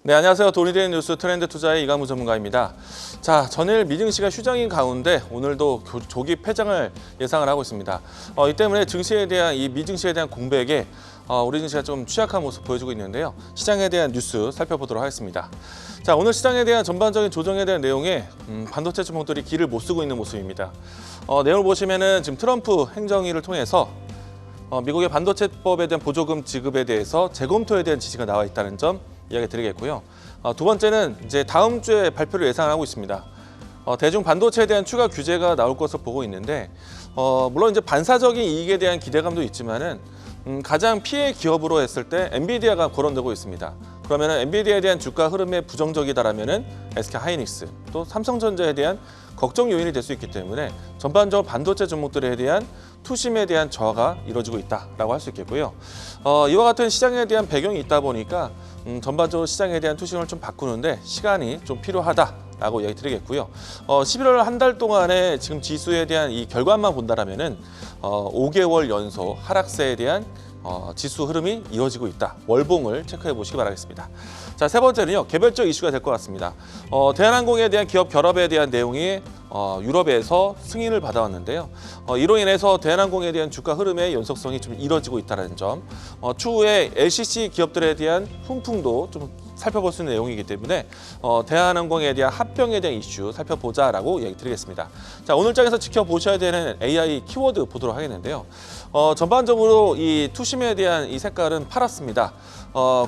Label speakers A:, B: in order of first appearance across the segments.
A: 네, 안녕하세요. 돈이 되는 뉴스 트렌드 투자의 이강무 전문가입니다. 자, 전일 미증시가 휴장인 가운데 오늘도 조기 폐장을 예상을 하고 있습니다. 이 때문에 증시에 대한 이 미증시에 대한 공백에 우리 증시가 좀 취약한 모습 보여주고 있는데요. 시장에 대한 뉴스 살펴보도록 하겠습니다. 자, 오늘 시장에 대한 전반적인 조정에 대한 내용에 반도체 주목들이 길을 못 쓰고 있는 모습입니다. 내용을 보시면은 지금 트럼프 행정위를 통해서 미국의 반도체법에 대한 보조금 지급에 대해서 재검토에 대한 지시가 나와 있다는 점 이야기 드리겠고요. 두 번째는 이제 다음 주에 발표를 예상하고 있습니다. 대중 반도체에 대한 추가 규제가 나올 것을 보고 있는데, 물론 이제 반사적인 이익에 대한 기대감도 있지만은 가장 피해 기업으로 했을 때 엔비디아가 거론되고 있습니다. 그러면은 엔비디아에 대한 주가 흐름에 부정적이다라면은 SK 하이닉스 또 삼성전자에 대한 걱정 요인이 될 수 있기 때문에 전반적으로 반도체 종목들에 대한 투심에 대한 저하가 이루어지고 있다라고 할 수 있겠고요. 이와 같은 시장에 대한 배경이 있다 보니까 전반적으로 시장에 대한 투심을 좀 바꾸는데 시간이 좀 필요하다라고 이야기 드리겠고요. 11월 한 달 동안에 지금 지수에 대한 이 결과만 본다라면은 5개월 연속 하락세에 대한 지수 흐름이 이어지고 있다. 월봉을 체크해 보시기 바라겠습니다. 자, 세 번째는요. 개별적 이슈가 될 것 같습니다. 대한항공에 대한 기업 결합에 대한 내용이 유럽에서 승인을 받아왔는데요. 이로 인해서 대한항공에 대한 주가 흐름의 연속성이 좀 이뤄지고 있다는 점, 추후에 LCC 기업들에 대한 훈풍도 좀 살펴볼 수 있는 내용이기 때문에 대한항공에 대한 합병에 대한 이슈 살펴보자라고 이야기 드리겠습니다. 자, 오늘 장에서 지켜보셔야 되는 AI 키워드 보도록 하겠는데요. 전반적으로 이 투심에 대한 이 색깔은 파랗습니다.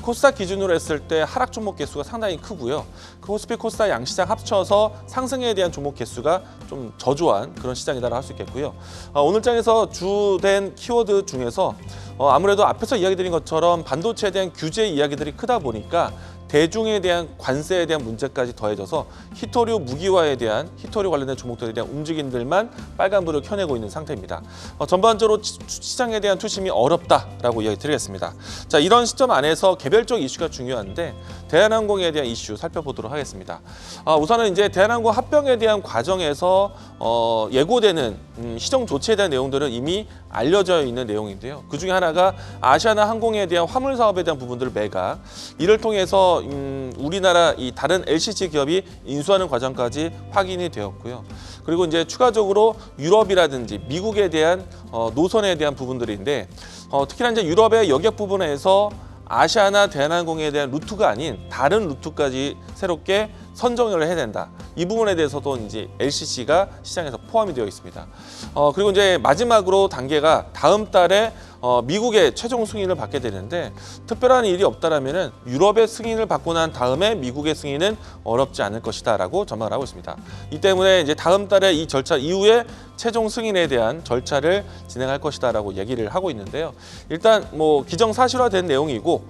A: 코스닥 기준으로 했을 때 하락 종목 개수가 상당히 크고요. 코스피 코스닥 양시장 합쳐서 상승에 대한 종목 개수가 좀 저조한 그런 시장이다라고 할 수 있겠고요. 오늘 장에서 주된 키워드 중에서 아무래도 앞에서 이야기 드린 것처럼 반도체에 대한 규제 이야기들이 크다 보니까 대중에 대한 관세에 대한 문제까지 더해져서 히토류 무기화에 대한 히토류 관련된 종목들에 대한 움직임들만 빨간불을 켜내고 있는 상태입니다. 전반적으로 시장에 대한 투심이 어렵다라고 이야기 드리겠습니다. 자, 이런 시점 안에서 개별적 이슈가 중요한데 대한항공에 대한 이슈 살펴보도록 하겠습니다. 우선은 이제 대한항공 합병에 대한 과정에서 예고되는 시정 조치에 대한 내용들은 이미 알려져 있는 내용인데요. 그 중에 하나가 아시아나 항공에 대한 화물 사업에 대한 부분들 매각, 이를 통해서 우리나라 이 다른 LCC 기업이 인수하는 과정까지 확인이 되었고요. 그리고 이제 추가적으로 유럽이라든지 미국에 대한 노선에 대한 부분들인데, 특히나 이제 유럽의 여객 부분에서 아시아나 대한항공에 대한 루트가 아닌 다른 루트까지 새롭게 선정을 해야 된다. 이 부분에 대해서도 이제 LCC가 시장에서 포함이 되어 있습니다. 그리고 이제 마지막으로 단계가 다음 달에 미국의 최종 승인을 받게 되는데, 특별한 일이 없다라면은 유럽의 승인을 받고 난 다음에 미국의 승인은 어렵지 않을 것이다라고 전망을 하고 있습니다. 이 때문에 이제 다음 달에 이 절차 이후에 최종 승인에 대한 절차를 진행할 것이다라고 얘기를 하고 있는데요. 일단 뭐 기정사실화된 내용이고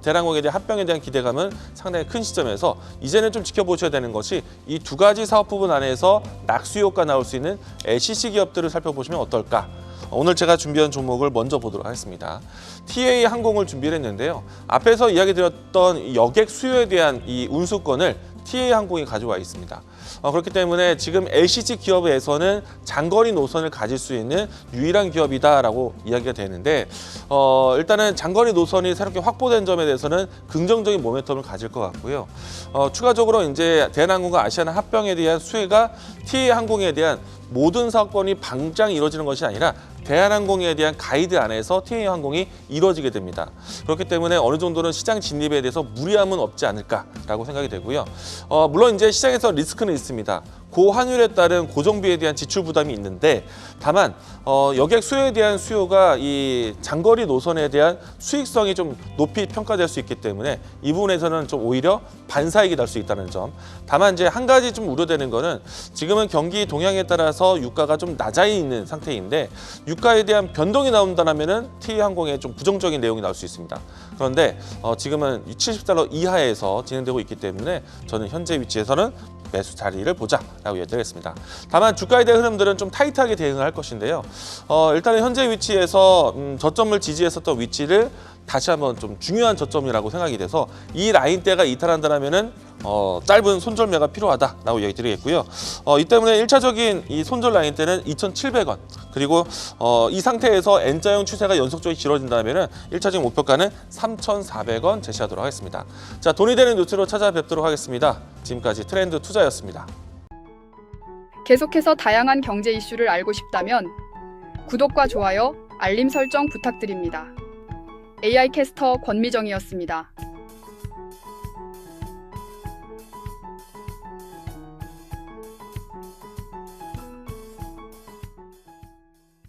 A: 대한항공에 대한 합병에 대한 기대감은 상당히 큰 시점에서 이제는 좀 지켜보셔야 되는 것이 이 두 가지 사업 부분 안에서 낙수효과 나올 수 있는 LCC 기업들을 살펴보시면 어떨까? 오늘 제가 준비한 종목을 먼저 보도록 하겠습니다. TA 항공을 준비를 했는데요. 앞에서 이야기 드렸던 여객 수요에 대한 이 운수권을 TA 항공이 가져와 있습니다. 그렇기 때문에 지금 LCC 기업에서는 장거리 노선을 가질 수 있는 유일한 기업이다라고 이야기가 되는데, 일단은 장거리 노선이 새롭게 확보된 점에 대해서는 긍정적인 모멘텀을 가질 것 같고요. 추가적으로 이제 대한항공과 아시아나 합병에 대한 수혜가 TA 항공에 대한 모든 사건이 방장 이루어지는 것이 아니라 대한항공에 대한 가이드 안에서 TA항공이 이루어지게 됩니다. 그렇기 때문에 어느 정도는 시장 진입에 대해서 무리함은 없지 않을까라고 생각이 되고요. 물론 이제 시장에서 리스크는 있습니다. 고환율에 따른 고정비에 대한 지출 부담이 있는데, 다만 여객 수요에 대한 수요가 이 장거리 노선에 대한 수익성이 좀 높이 평가될 수 있기 때문에 이 부분에서는 좀 오히려 반사이익이 날 수 있다는 점. 다만 이제 한 가지 좀 우려되는 거는 지금은 경기 동향에 따라서 유가가 좀 낮아 있는 상태인데, 유가에 대한 변동이 나온다면은 TA항공에 좀 부정적인 내용이 나올 수 있습니다. 그런데 지금은 70달러 이하에서 진행되고 있기 때문에 저는 현재 위치에서는 매수 자리를 보자라고 얘기하겠습니다. 다만 주가에 대한 흐름들은 좀 타이트하게 대응을 할 것인데요. 일단은 현재 위치에서 저점을 지지했었던 위치를 다시 한번 좀 중요한 저점이라고 생각이 돼서 이 라인대가 이탈한다면은 짧은 손절매가 필요하다라고 얘기 드리겠고요. 이 때문에 1차적인 이 손절 라인대는 2,700원, 그리고 이 상태에서 N자형 추세가 연속적으로 길어진다면 1차적인 목표가는 3,400원 제시하도록 하겠습니다. 자, 돈이 되는 뉴스로 찾아뵙도록 하겠습니다. 지금까지 트렌드 투자였습니다.
B: 계속해서 다양한 경제 이슈를 알고 싶다면 구독과 좋아요, 알림 설정 부탁드립니다. AI 캐스터 권미정이었습니다.